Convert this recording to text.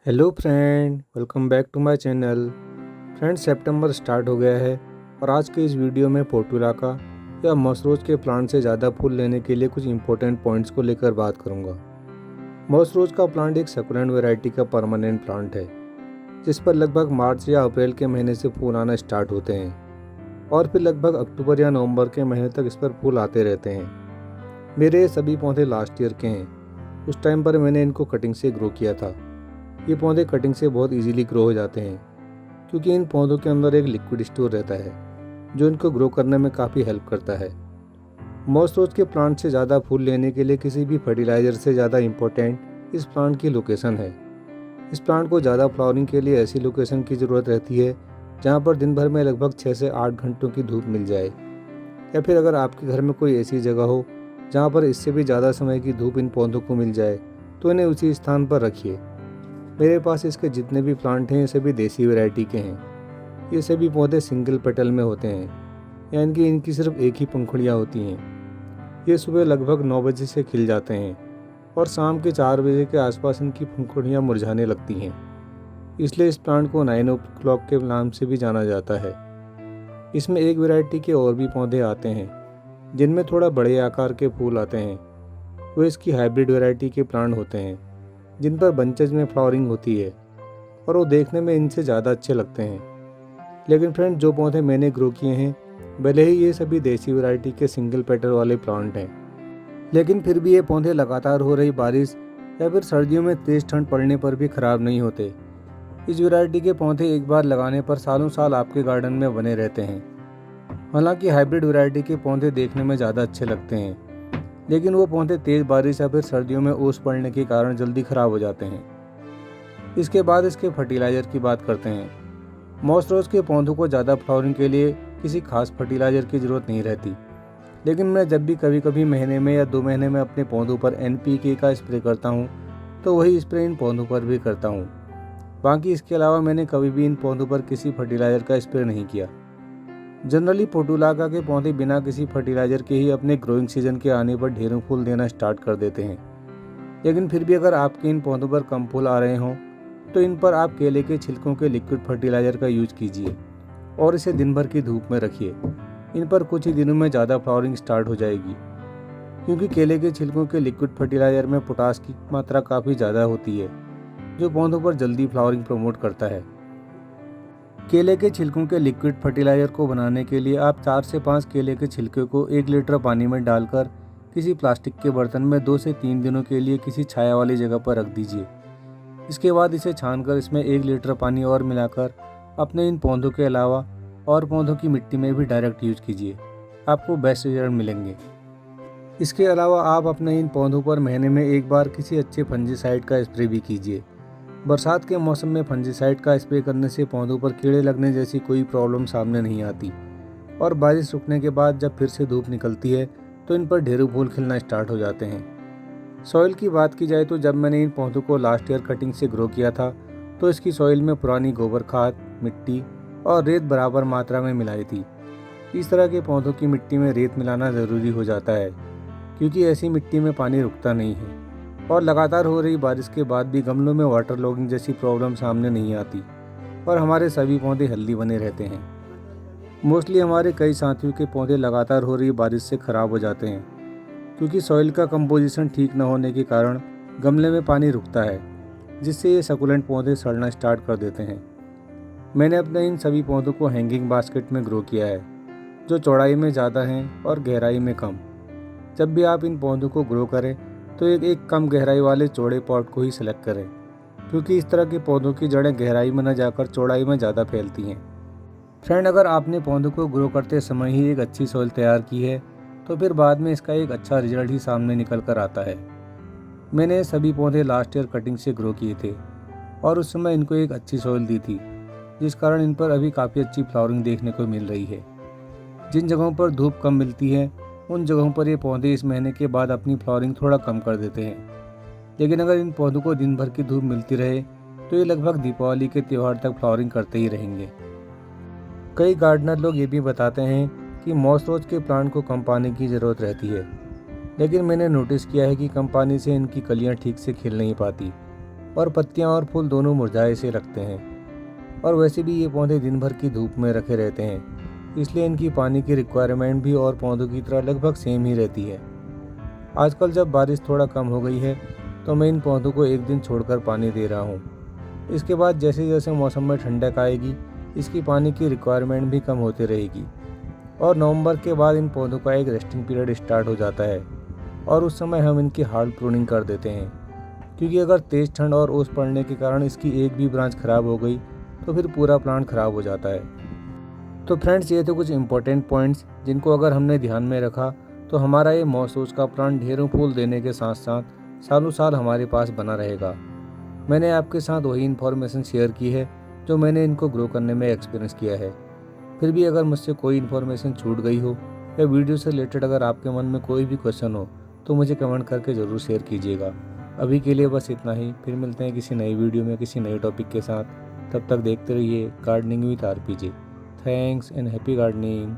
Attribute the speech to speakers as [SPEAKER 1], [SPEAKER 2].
[SPEAKER 1] Hello friend, welcome back to my channel. Friend, सितंबर start हो गया है और आज के इस वीडियो में पोर्टुलाका या मॉस के प्लांट से ज़्यादा फूल लेने के लिए कुछ इंपॉर्टेंट पॉइंट्स को लेकर बात करूंगा। मॉस का प्लांट एक सकुलेंट वैरायटी का परमानेंट प्लांट है जिस पर लगभग मार्च या अप्रैल के महीने से फूल आना स्टार्ट होते हैं और फिर लगभग अक्टूबर या नवंबर के महीने तक इस पर फूल आते रहते हैं। मेरे ये सभी पौधे लास्ट ईयर के हैं। उस टाइम पर मैंने इनको कटिंग से ग्रो किया था। ये पौधे कटिंग से बहुत इजीली ग्रो हो जाते हैं क्योंकि इन पौधों के अंदर एक लिक्विड स्टोर रहता है जो इनको ग्रो करने में काफ़ी हेल्प करता है। मॉस के प्लांट से ज़्यादा फूल लेने के लिए किसी भी फर्टिलाइज़र से ज़्यादा इम्पोर्टेंट इस प्लांट की लोकेशन है। इस प्लांट को ज़्यादा फ्लावरिंग के लिए ऐसी लोकेशन की ज़रूरत रहती है जहाँ पर दिन भर में लगभग 6 से 8 घंटों की धूप मिल जाए, या फिर अगर आपके घर में कोई ऐसी जगह हो जहाँ पर इससे भी ज़्यादा समय की धूप इन पौधों को मिल जाए तो इन्हें उसी स्थान पर रखिए। मेरे पास इसके जितने भी प्लांट हैं ये सभी देसी वैरायटी के हैं। ये सभी पौधे सिंगल पेटल में होते हैं, यानी कि इनकी सिर्फ एक ही पंखुड़ियाँ होती हैं। ये सुबह लगभग 9 बजे से खिल जाते हैं और शाम के 4 बजे के आसपास इनकी पंखुड़ियाँ मुरझाने लगती हैं। इसलिए इस प्लांट को 9 o'clock के नाम से भी जाना जाता है। इसमें एक वैरायटी के और भी पौधे आते हैं जिनमें थोड़ा बड़े आकार के फूल आते हैं। वो इसकी हाइब्रिड वैरायटी के प्लांट होते हैं जिन पर बंचेज में फ्लावरिंग होती है और वो देखने में इनसे ज़्यादा अच्छे लगते हैं। लेकिन फ्रेंड, जो पौधे मैंने ग्रो किए हैं भले ही ये सभी देसी वैरायटी के सिंगल पेटल वाले प्लांट हैं, लेकिन फिर भी ये पौधे लगातार हो रही बारिश या फिर सर्दियों में तेज़ ठंड पड़ने पर भी ख़राब नहीं होते। इस वैरायटी के पौधे एक बार लगाने पर सालों साल आपके गार्डन में बने रहते हैं। हालांकि हाइब्रिड वैरायटी के पौधे देखने में ज़्यादा अच्छे लगते हैं, लेकिन वो पौधे तेज़ बारिश या फिर सर्दियों में ओस पड़ने के कारण जल्दी ख़राब हो जाते हैं। इसके बाद इसके फर्टिलाइज़र की बात करते हैं। मॉस के पौधों को ज़्यादा फ्लावरिंग के लिए किसी खास फर्टिलाइज़र की ज़रूरत नहीं रहती, लेकिन मैं जब भी कभी कभी महीने में या 2 महीने में अपने पौधों पर NPK का स्प्रे करता हूँ तो वही स्प्रे इन पौधों पर भी करता हूँ। बाकी इसके अलावा मैंने कभी भी इन पौधों पर किसी फर्टिलाइज़र का स्प्रे नहीं किया। जनरली पोर्टुलाका के पौधे बिना किसी फर्टिलाइज़र के ही अपने ग्रोइंग सीजन के आने पर ढेरों फूल देना स्टार्ट कर देते हैं। लेकिन फिर भी अगर आपके इन पौधों पर कम फूल आ रहे हों तो इन पर आप केले के छिलकों के लिक्विड फर्टिलाइज़र का यूज कीजिए और इसे दिन भर की धूप में रखिए। इन पर कुछ ही दिनों में ज़्यादा फ्लावरिंग स्टार्ट हो जाएगी क्योंकि केले के छिलकों के लिक्विड फर्टिलाइज़र में पोटास की मात्रा काफ़ी ज़्यादा होती है जो पौधों पर जल्दी फ्लावरिंग प्रमोट करता है। केले के छिलकों के लिक्विड फर्टिलाइज़र को बनाने के लिए आप 4 से 5 केले के छिलके को 1 लीटर पानी में डालकर किसी प्लास्टिक के बर्तन में 2 से 3 दिनों के लिए किसी छाया वाली जगह पर रख दीजिए। इसके बाद इसे छानकर इसमें 1 लीटर पानी और मिलाकर अपने इन पौधों के अलावा और पौधों की मिट्टी में भी डायरेक्ट यूज कीजिए। आपको बेस्ट रिजल्ट मिलेंगे। इसके अलावा आप अपने इन पौधों पर महीने में एक बार किसी अच्छे फंजीसाइड का स्प्रे भी कीजिए। बरसात के मौसम में फंजीसाइड का स्प्रे करने से पौधों पर कीड़े लगने जैसी कोई प्रॉब्लम सामने नहीं आती और बारिश रुकने के बाद जब फिर से धूप निकलती है तो इन पर ढेरों फूल खिलना स्टार्ट हो जाते हैं। सॉइल की बात की जाए तो जब मैंने इन पौधों को लास्ट ईयर कटिंग से ग्रो किया था तो इसकी सॉइल में पुरानी गोबर खाद, मिट्टी और रेत बराबर मात्रा में मिलाई थी। इस तरह के पौधों की मिट्टी में रेत मिलाना ज़रूरी हो जाता है क्योंकि ऐसी मिट्टी में पानी रुकता नहीं है और लगातार हो रही बारिश के बाद भी गमलों में वाटर लॉगिंग जैसी प्रॉब्लम सामने नहीं आती और हमारे सभी पौधे हेल्दी बने रहते हैं। मोस्टली हमारे कई साथियों के पौधे लगातार हो रही बारिश से ख़राब हो जाते हैं क्योंकि सॉइल का कंपोजिशन ठीक न होने के कारण गमले में पानी रुकता है जिससे ये सकुलेंट पौधे सड़ना स्टार्ट कर देते हैं। मैंने अपने इन सभी पौधों को हैंगिंग बास्केट में ग्रो किया है जो चौड़ाई में ज़्यादा हैं और गहराई में कम। जब भी आप इन पौधों को ग्रो करें तो एक कम गहराई वाले चौड़े पॉट को ही सिलेक्ट करें क्योंकि इस तरह के पौधों की जड़ें गहराई में न जाकर चौड़ाई में ज़्यादा फैलती हैं। फ्रेंड, अगर आपने पौधों को ग्रो करते समय ही एक अच्छी सॉइल तैयार की है तो फिर बाद में इसका एक अच्छा रिजल्ट ही सामने निकल कर आता है। मैंने सभी पौधे लास्ट ईयर कटिंग से ग्रो किए थे और उस समय इनको एक अच्छी सॉइल दी थी जिस कारण इन पर अभी काफ़ी अच्छी फ्लावरिंग देखने को मिल रही है। जिन जगहों पर धूप कम मिलती है उन जगहों पर ये पौधे इस महीने के बाद अपनी फ्लावरिंग थोड़ा कम कर देते हैं, लेकिन अगर इन पौधों को दिन भर की धूप मिलती रहे तो ये लगभग दीपावली के त्यौहार तक फ्लावरिंग करते ही रहेंगे। कई गार्डनर लोग ये भी बताते हैं कि मॉस के प्लांट को कम पानी की ज़रूरत रहती है, लेकिन मैंने नोटिस किया है कि कम पानी से इनकी कलियाँ ठीक से खिल नहीं पाती और पत्तियां और फूल दोनों मुरझाए से रखते हैं। और वैसे भी ये पौधे दिन भर की धूप में रखे रहते हैं, इसलिए इनकी पानी की रिक्वायरमेंट भी और पौधों की तरह लगभग सेम ही रहती है। आजकल जब बारिश थोड़ा कम हो गई है तो मैं इन पौधों को एक दिन छोड़कर पानी दे रहा हूँ। इसके बाद जैसे जैसे मौसम में ठंडक आएगी, इसकी पानी की रिक्वायरमेंट भी कम होती रहेगी। और नवंबर के बाद इन पौधों का एक रेस्टिंग पीरियड स्टार्ट हो जाता है और उस समय हम इनकी हार्ड प्रूनिंग कर देते हैं, क्योंकि अगर तेज़ ठंड और ओस पड़ने के कारण इसकी एक भी ब्रांच खराब हो गई तो फिर पूरा प्लांट खराब हो जाता है। तो फ्रेंड्स, ये तो कुछ इंपॉर्टेंट पॉइंट्स जिनको अगर हमने ध्यान में रखा तो हमारा ये मौसरोज का प्लांट ढेरों फूल देने के साथ साथ सालों साल हमारे पास बना रहेगा। मैंने आपके साथ वही इन्फॉर्मेशन शेयर की है जो मैंने इनको ग्रो करने में एक्सपीरियंस किया है। फिर भी अगर मुझसे कोई इन्फॉर्मेशन छूट गई हो या वीडियो से रिलेटेड अगर आपके मन में कोई भी क्वेश्चन हो तो मुझे कमेंट करके ज़रूर शेयर कीजिएगा। अभी के लिए बस इतना ही, फिर मिलते हैं किसी नई वीडियो में किसी नए टॉपिक के साथ। तब तक देखते रहिए gardening with RPJ. Thanks and happy gardening.